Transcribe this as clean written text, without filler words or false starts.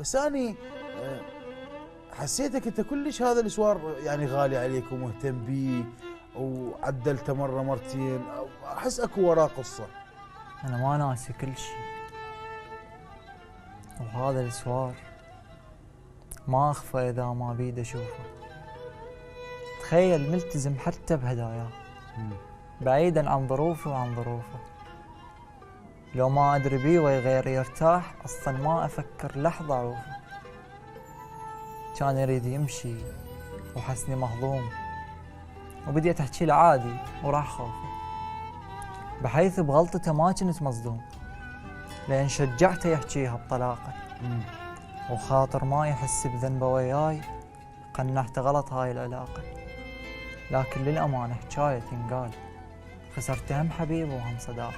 بس اني حسيتك انت كلش هذا الاسوار يعني غالي عليك ومهتم بيه، وعدلته مره مرتين، احس اكو وراه قصه. أنا ما ناسي كل شيء، وهذا السوار ما أخفى إذا ما بيد أشوفه. تخيل ملتزم حتى بهداياه، بعيدا عن ظروفي وعن ظروفه. لو ما أدري بيه ويغير يرتاح أصلا ما أفكر لحظة أعوفه. كان يريد يمشي وحسني مهضوم، وبديت أحكي له عادي وراح خوفه، بحيث بغلطته ما كنت مصدوم، لأن شجعته يحكيها بطلاقة. وخاطر ما يحس بذنبه وياي قنعته غلط هاي العلاقة. لكن للأمانة حكاية تنقال، خسرت هم حبيب وهم صداقة.